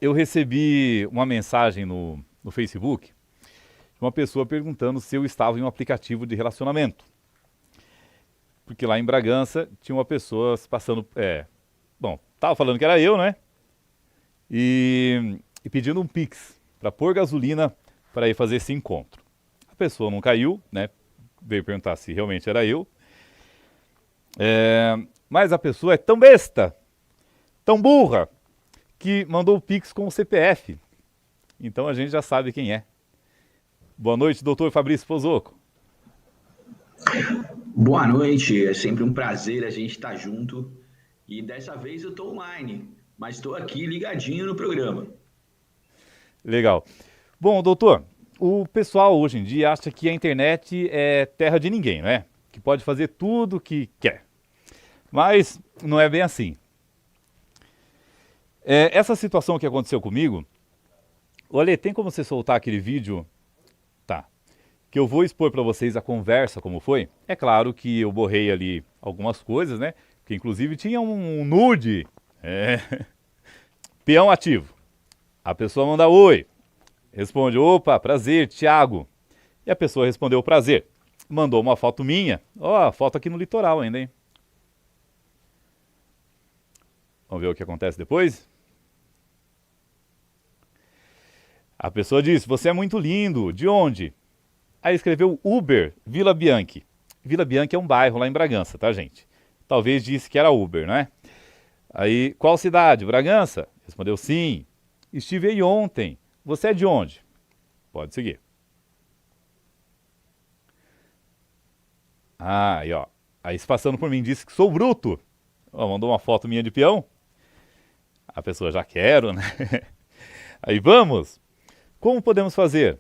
eu recebi uma mensagem no Facebook de uma pessoa perguntando se eu estava em um aplicativo de relacionamento. Porque lá em Bragança tinha uma pessoa se passando. Bom, tava falando que era eu, né? E pedindo um Pix para pôr gasolina para ir fazer esse encontro. A pessoa não caiu, né? Veio perguntar se realmente era eu. Mas a pessoa é tão besta, tão burra, que mandou o Pix com o CPF. Então a gente já sabe quem é. Boa noite, doutor Fabrício Pozoco. Boa noite, é sempre um prazer a gente estar junto. E dessa vez eu estou online, mas estou aqui ligadinho no programa. Legal. Bom, doutor, o pessoal hoje em dia acha que a internet é terra de ninguém, né? Que pode fazer tudo o que quer. Mas não é bem assim. Essa situação que aconteceu comigo, olha, tem como você soltar aquele vídeo? Tá. Que eu vou expor para vocês a conversa como foi. É claro que eu borrei ali algumas coisas, né? Que inclusive tinha um nude. Peão ativo. A pessoa manda oi. Responde, opa, prazer, Thiago. E a pessoa respondeu prazer. Mandou uma foto minha. Ó, foto aqui no litoral ainda, hein? Vamos ver o que acontece depois? A pessoa disse, você é muito lindo. De onde? Aí escreveu Uber, Vila Bianchi. Vila Bianchi é um bairro lá em Bragança, tá, gente? Talvez disse que era Uber, né? Aí, qual cidade? Bragança? Respondeu sim. Estive aí ontem. Você é de onde? Pode seguir. Ah, e ó. Aí, se passando por mim, disse que sou bruto. Ó, mandou uma foto minha de peão. A pessoa já quero, né? Aí, vamos. Como podemos fazer?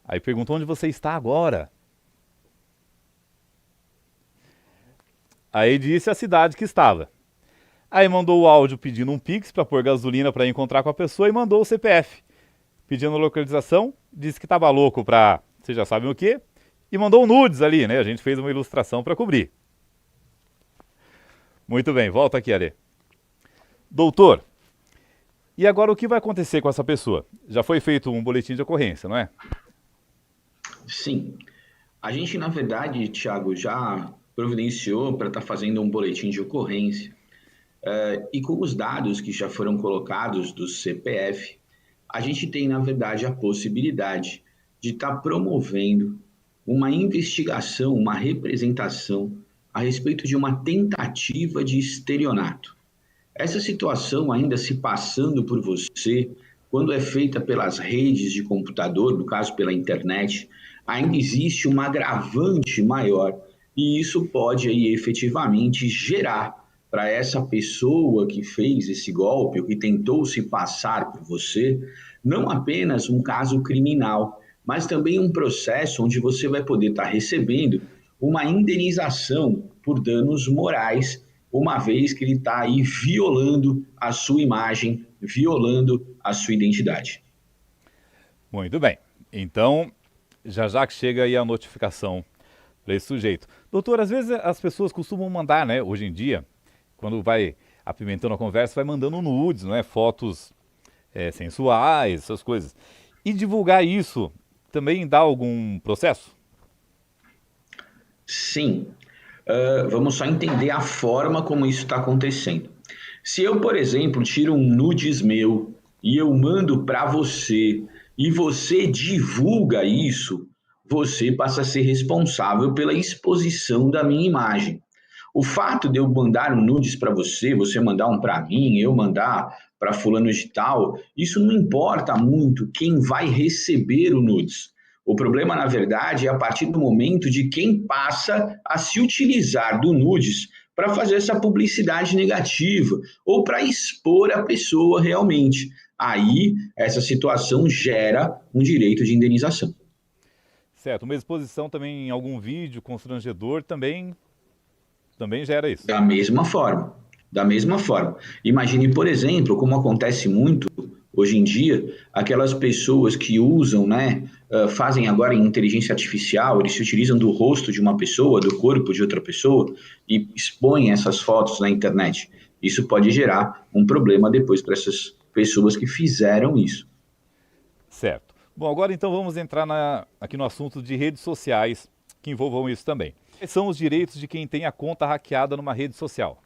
Aí perguntou onde você está agora. Aí disse a cidade que estava. Aí mandou o áudio pedindo um Pix para pôr gasolina para encontrar com a pessoa e mandou o CPF. Pedindo localização, disse que estava louco para, vocês já sabem o quê, e mandou um nudes ali, né? A gente fez uma ilustração para cobrir. Muito bem, volta aqui, Ale. Doutor, e agora o que vai acontecer com essa pessoa? Já foi feito um boletim de ocorrência, não é? Sim, a gente, na verdade, Thiago, já providenciou para estar fazendo um boletim de ocorrência. E com os dados que já foram colocados do CPF, a gente tem, na verdade, a possibilidade de estar promovendo uma investigação, uma representação a respeito de uma tentativa de estelionato. Essa situação ainda se passando por você, quando é feita pelas redes de computador, no caso pela internet, ainda existe uma agravante maior e isso pode aí efetivamente gerar para essa pessoa que fez esse golpe, ou que tentou se passar por você, não apenas um caso criminal, mas também um processo onde você vai poder estar recebendo uma indenização por danos morais, uma vez que ele está aí violando a sua imagem, violando a sua identidade. Muito bem. Então, já que chega aí a notificação para esse sujeito. Doutor, às vezes as pessoas costumam mandar, né, hoje em dia, quando vai apimentando a conversa, vai mandando nudes, não é? Fotos sensuais, essas coisas. E divulgar isso também dá algum processo? Sim. Vamos só entender a forma como isso está acontecendo. Se eu, por exemplo, tiro um nudes meu e eu mando para você e você divulga isso, você passa a ser responsável pela exposição da minha imagem. O fato de eu mandar um nudes para você, você mandar um para mim, eu mandar para fulano de tal, isso não importa muito quem vai receber o nudes. O problema, na verdade, é a partir do momento de quem passa a se utilizar do nudes para fazer essa publicidade negativa ou para expor a pessoa realmente. Aí, essa situação gera um direito de indenização. Certo. Uma exposição também em algum vídeo constrangedor também gera isso. Da mesma forma, da mesma forma. Imagine, por exemplo, como acontece muito hoje em dia, aquelas pessoas que usam, né, fazem agora em inteligência artificial, eles se utilizam do rosto de uma pessoa, do corpo de outra pessoa e expõem essas fotos na internet. Isso pode gerar um problema depois para essas pessoas que fizeram isso. Certo. Bom, agora então vamos entrar aqui no assunto de redes sociais que envolvam isso também. Quais são os direitos de quem tem a conta hackeada numa rede social?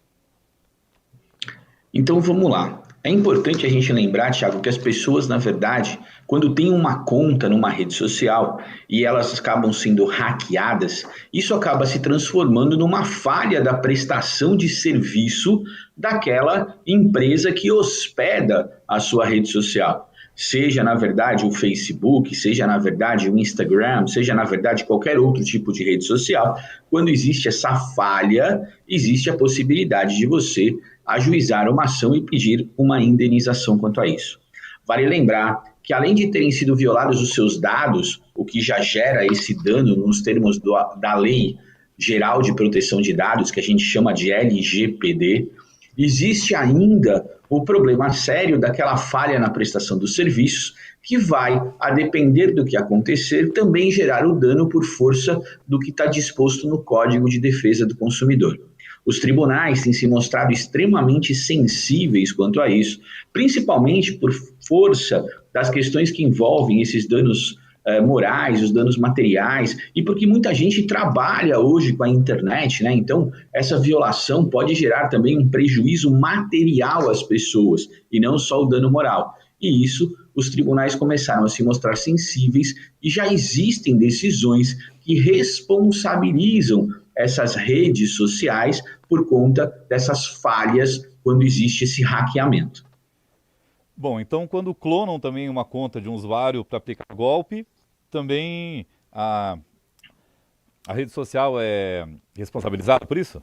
Então vamos lá. É importante a gente lembrar, Thiago, que as pessoas, na verdade, quando têm uma conta numa rede social e elas acabam sendo hackeadas, isso acaba se transformando numa falha da prestação de serviço daquela empresa que hospeda a sua rede social. Seja, na verdade, o Facebook, seja, na verdade, o Instagram, seja, na verdade, qualquer outro tipo de rede social, quando existe essa falha, existe a possibilidade de você ajuizar uma ação e pedir uma indenização quanto a isso. Vale lembrar que, além de terem sido violados os seus dados, o que já gera esse dano nos termos da Lei Geral de Proteção de Dados, que a gente chama de LGPD, existe ainda o problema sério daquela falha na prestação dos serviços, que vai, a depender do que acontecer, também gerar o dano por força do que está disposto no Código de Defesa do Consumidor. Os tribunais têm se mostrado extremamente sensíveis quanto a isso, principalmente por força das questões que envolvem esses danos morais, os danos materiais, e porque muita gente trabalha hoje com a internet, né? Então, essa violação pode gerar também um prejuízo material às pessoas, e não só o dano moral. E isso, os tribunais começaram a se mostrar sensíveis e já existem decisões que responsabilizam essas redes sociais por conta dessas falhas quando existe esse hackeamento. Bom, então quando clonam também uma conta de um usuário para aplicar golpe, também a rede social é responsabilizada por isso?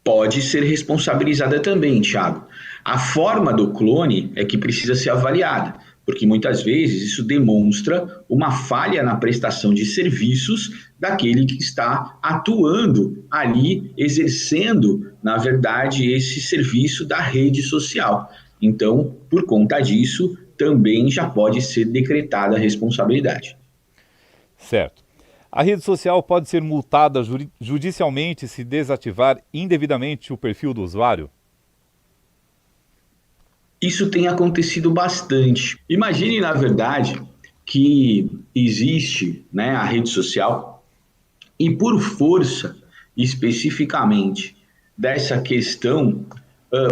Pode ser responsabilizada também, Thiago. A forma do clone é que precisa ser avaliada, porque muitas vezes isso demonstra uma falha na prestação de serviços daquele que está atuando ali, exercendo, na verdade, esse serviço da rede social. Então, por conta disso, também já pode ser decretada a responsabilidade. Certo. A rede social pode ser multada judicialmente se desativar indevidamente o perfil do usuário? Isso tem acontecido bastante. Imagine, na verdade, que existe, né, a rede social e por força, especificamente, dessa questão,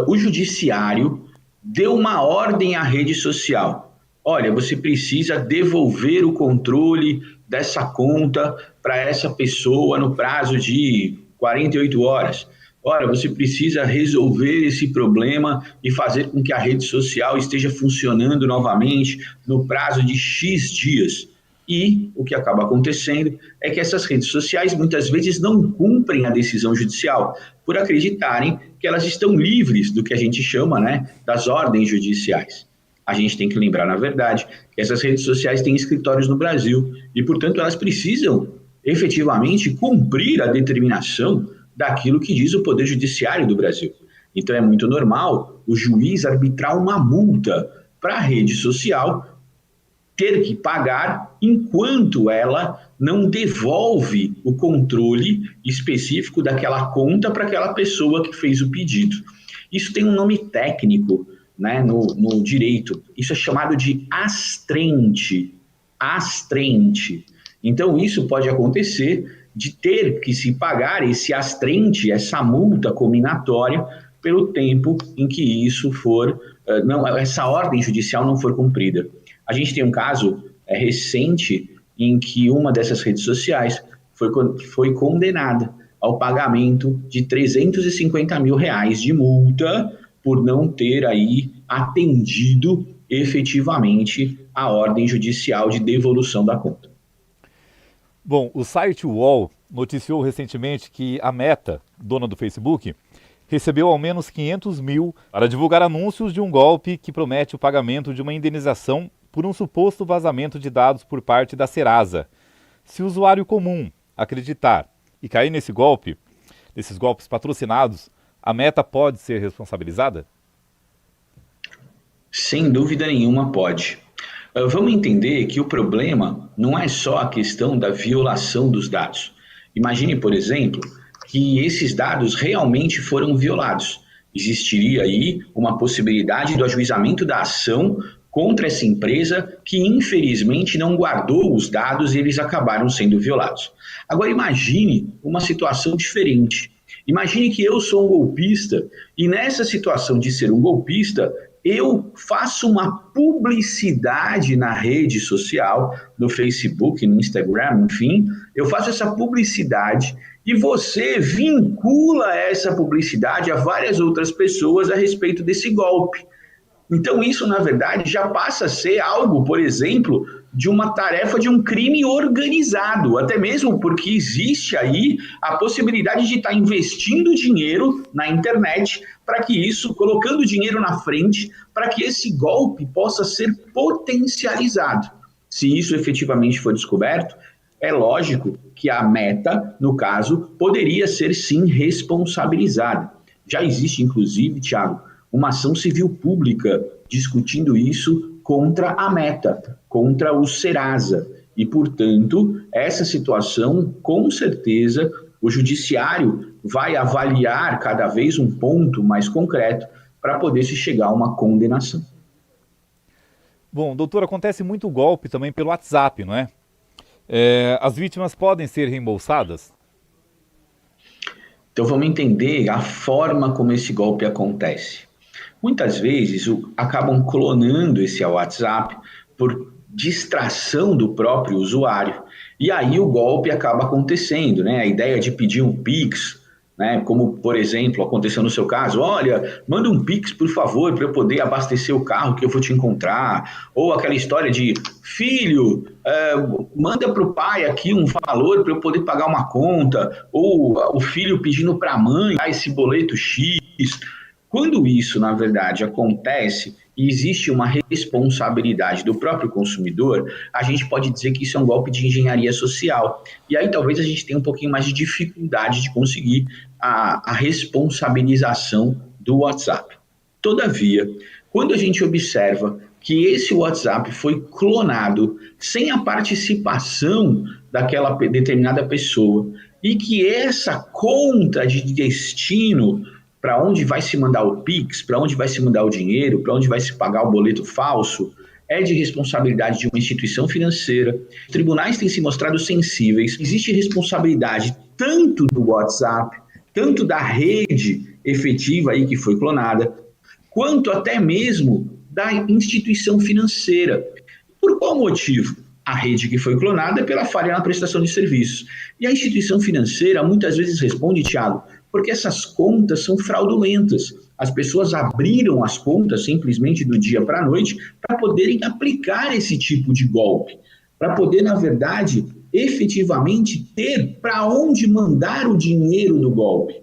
o judiciário deu uma ordem à rede social. Olha, você precisa devolver o controle dessa conta para essa pessoa no prazo de 48 horas. Olha, você precisa resolver esse problema e fazer com que a rede social esteja funcionando novamente no prazo de X dias. E o que acaba acontecendo é que essas redes sociais muitas vezes não cumprem a decisão judicial, por acreditarem que elas estão livres do que a gente chama, né, das ordens judiciais. A gente tem que lembrar, na verdade, que essas redes sociais têm escritórios no Brasil e, portanto, elas precisam efetivamente cumprir a determinação daquilo que diz o Poder Judiciário do Brasil. Então, é muito normal o juiz arbitrar uma multa para a rede social ter que pagar enquanto ela não devolve o controle específico daquela conta para aquela pessoa que fez o pedido. Isso tem um nome técnico, né, no direito. Isso é chamado de astrente. Astrente. Então, isso pode acontecer de ter que se pagar esse astrente, essa multa cominatória, pelo tempo em que isso for, essa ordem judicial não for cumprida. A gente tem um caso recente em que uma dessas redes sociais foi condenada ao pagamento de R$350 mil de multa por não ter aí atendido efetivamente a ordem judicial de devolução da conta. Bom, o site UOL noticiou recentemente que a Meta, dona do Facebook, recebeu ao menos 500 mil para divulgar anúncios de um golpe que promete o pagamento de uma indenização por um suposto vazamento de dados por parte da Serasa. Se o usuário comum acreditar e cair nesses golpes patrocinados, a Meta pode ser responsabilizada? Sem dúvida nenhuma pode. Vamos entender que o problema não é só a questão da violação dos dados. Imagine, por exemplo, que esses dados realmente foram violados. Existiria aí uma possibilidade do ajuizamento da ação contra essa empresa que infelizmente não guardou os dados e eles acabaram sendo violados. Agora imagine uma situação diferente. Imagine que eu sou um golpista e nessa situação de ser um golpista, eu faço uma publicidade na rede social, no Facebook, no Instagram, enfim, eu faço essa publicidade e você vincula essa publicidade a várias outras pessoas a respeito desse golpe. Então, isso, na verdade, já passa a ser algo, por exemplo, de uma tarefa de um crime organizado, até mesmo porque existe aí a possibilidade de estar investindo dinheiro na internet para que isso, colocando dinheiro na frente, para que esse golpe possa ser potencializado. Se isso efetivamente for descoberto, é lógico que a Meta, no caso, poderia ser sim responsabilizada. Já existe, inclusive, Thiago, uma ação civil pública discutindo isso contra a Meta, contra o Serasa. E, portanto, essa situação, com certeza, o judiciário vai avaliar cada vez um ponto mais concreto para poder se chegar a uma condenação. Bom, doutor, acontece muito golpe também pelo WhatsApp, não é? As vítimas podem ser reembolsadas? Então, vamos entender a forma como esse golpe acontece. Muitas vezes acabam clonando esse WhatsApp por distração do próprio usuário. E aí o golpe acaba acontecendo, né? A ideia de pedir um Pix, né? Como, por exemplo, aconteceu no seu caso, olha, manda um Pix, por favor, para eu poder abastecer o carro que eu vou te encontrar. Ou aquela história de, filho, manda para o pai aqui um valor para eu poder pagar uma conta. Ou o filho pedindo para a mãe esse boleto X. Quando isso, na verdade, acontece e existe uma responsabilidade do próprio consumidor, a gente pode dizer que isso é um golpe de engenharia social. E aí talvez a gente tenha um pouquinho mais de dificuldade de conseguir a responsabilização do WhatsApp. Todavia, quando a gente observa que esse WhatsApp foi clonado sem a participação daquela determinada pessoa e que essa conta de destino para onde vai se mandar o Pix, para onde vai se mandar o dinheiro, para onde vai se pagar o boleto falso, é de responsabilidade de uma instituição financeira. Os tribunais têm se mostrado sensíveis. Existe responsabilidade tanto do WhatsApp, tanto da rede efetiva aí que foi clonada, quanto até mesmo da instituição financeira. Por qual motivo? A rede que foi clonada é pela falha na prestação de serviços. E a instituição financeira muitas vezes responde, Thiago, porque essas contas são fraudulentas. As pessoas abriram as contas simplesmente do dia para a noite para poderem aplicar esse tipo de golpe, para poder, na verdade, efetivamente ter para onde mandar o dinheiro do golpe.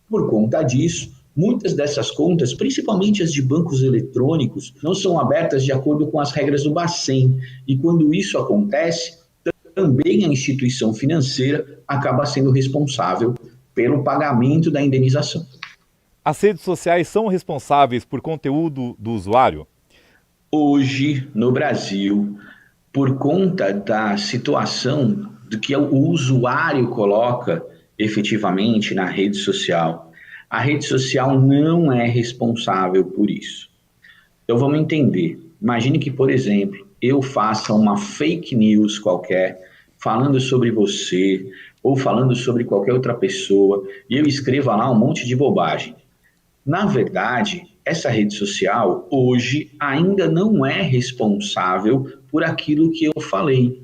Por conta disso, muitas dessas contas, principalmente as de bancos eletrônicos, não são abertas de acordo com as regras do Bacen. E quando isso acontece, também a instituição financeira acaba sendo responsável pelo pagamento da indenização. As redes sociais são responsáveis por conteúdo do usuário? Hoje, no Brasil, por conta da situação do que o usuário coloca efetivamente na rede social, a rede social não é responsável por isso. Então vamos entender. Imagine que, por exemplo, eu faça uma fake news qualquer, falando sobre você, ou falando sobre qualquer outra pessoa, e eu escreva lá um monte de bobagem. Na verdade, essa rede social, hoje, ainda não é responsável por aquilo que eu falei.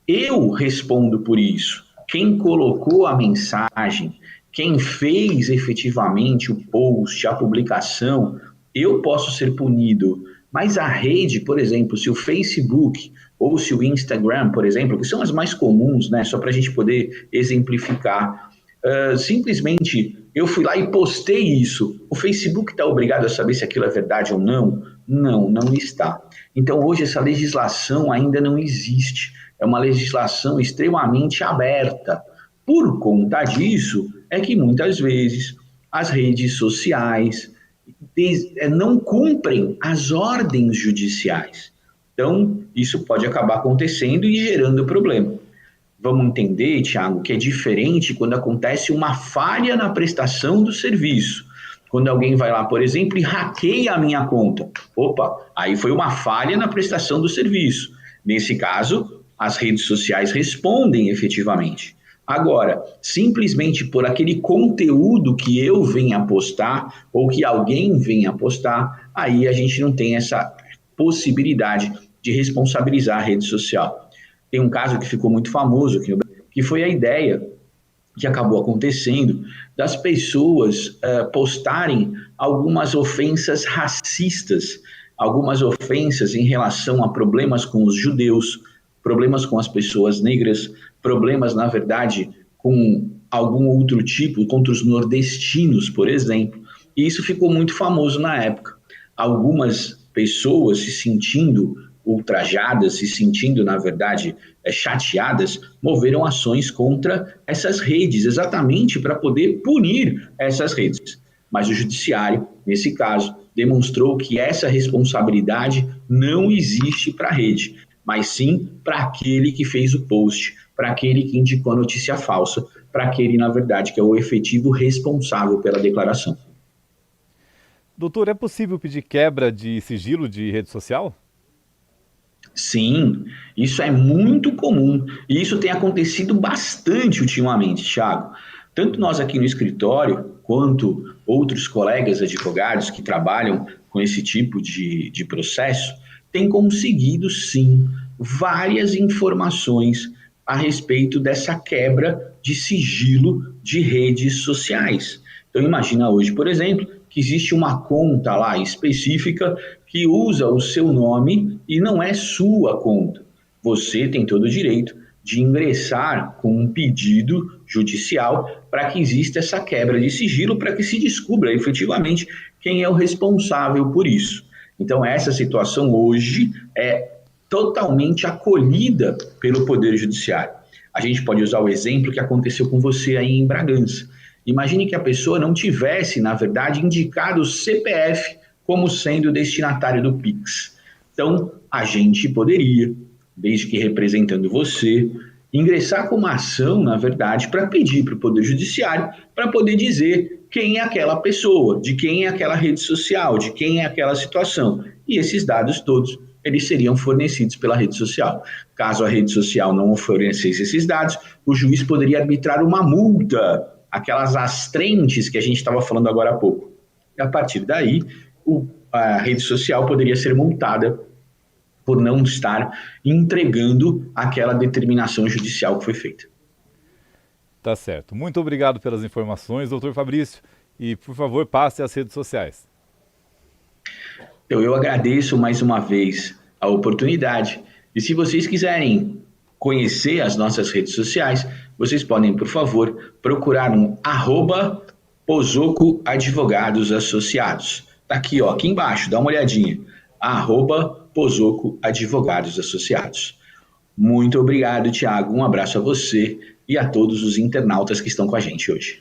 Eu respondo por isso. Quem colocou a mensagem, quem fez efetivamente o post, a publicação, eu posso ser punido. Mas a rede, por exemplo, se o Facebook ou se o Instagram, por exemplo, que são as mais comuns, né, só para a gente poder exemplificar, simplesmente eu fui lá e postei isso. O Facebook está obrigado a saber se aquilo é verdade ou não? Não, não está. Então hoje essa legislação ainda não existe. É uma legislação extremamente aberta. Por conta disso, é que muitas vezes as redes sociais não cumprem as ordens judiciais. Então, isso pode acabar acontecendo e gerando problema. Vamos entender, Thiago, que é diferente quando acontece uma falha na prestação do serviço. quando alguém vai lá, por exemplo, e hackeia a minha conta. Opa, aí foi uma falha na prestação do serviço. Nesse caso, as redes sociais respondem efetivamente. Agora, simplesmente por aquele conteúdo que eu venha postar ou que alguém venha postar, aí a gente não tem essa possibilidade de responsabilizar a rede social. Tem um caso que ficou muito famoso aqui no Brasil, que foi a ideia que acabou acontecendo das pessoas postarem algumas ofensas racistas, algumas ofensas em relação a problemas com os judeus, problemas com as pessoas negras, problemas, na verdade, com algum outro tipo, contra os nordestinos, por exemplo. E isso ficou muito famoso na época. Algumas pessoas se sentindo ultrajadas, se sentindo, na verdade, chateadas, moveram ações contra essas redes, exatamente para poder punir essas redes. Mas o judiciário, nesse caso, demonstrou que essa responsabilidade não existe para a rede, mas sim para aquele que fez o post, para aquele que indicou a notícia falsa, para aquele, na verdade, que é o efetivo responsável pela declaração. Doutor, é possível pedir quebra de sigilo de rede social? Sim, isso é muito comum e isso tem acontecido bastante ultimamente, Thiago. Tanto nós aqui no escritório, quanto outros colegas advogados que trabalham com esse tipo de processo, têm conseguido, sim, várias informações a respeito dessa quebra de sigilo de redes sociais. Então, imagina hoje, por exemplo, que existe uma conta lá específica que usa o seu nome e não é sua conta. Você tem todo o direito de ingressar com um pedido judicial para que exista essa quebra de sigilo, para que se descubra efetivamente quem é o responsável por isso. Então, essa situação hoje é totalmente acolhida pelo Poder Judiciário. A gente pode usar o exemplo que aconteceu com você aí em Bragança. Imagine que a pessoa não tivesse, na verdade, indicado o CPF como sendo o destinatário do Pix. Então, a gente poderia, desde que representando você, ingressar com uma ação, na verdade, para pedir para o Poder Judiciário para poder dizer quem é aquela pessoa, de quem é aquela rede social, de quem é aquela situação. E esses dados todos, eles seriam fornecidos pela rede social. Caso a rede social não fornecesse esses dados, o juiz poderia arbitrar uma multa, aquelas astrentes que a gente estava falando agora há pouco. E a partir daí, a rede social poderia ser multada por não estar entregando aquela determinação judicial que foi feita. Tá certo. Muito obrigado pelas informações, doutor Fabrício. E, por favor, passe às redes sociais. Eu agradeço mais uma vez a oportunidade. E se vocês quiserem conhecer as nossas redes sociais, vocês podem, por favor, procurar um @Pozoco Advogados Associados. Tá aqui, ó, aqui embaixo, dá uma olhadinha. @Pozoco Advogados Associados. Muito obrigado, Thiago. Um abraço a você e a todos os internautas que estão com a gente hoje.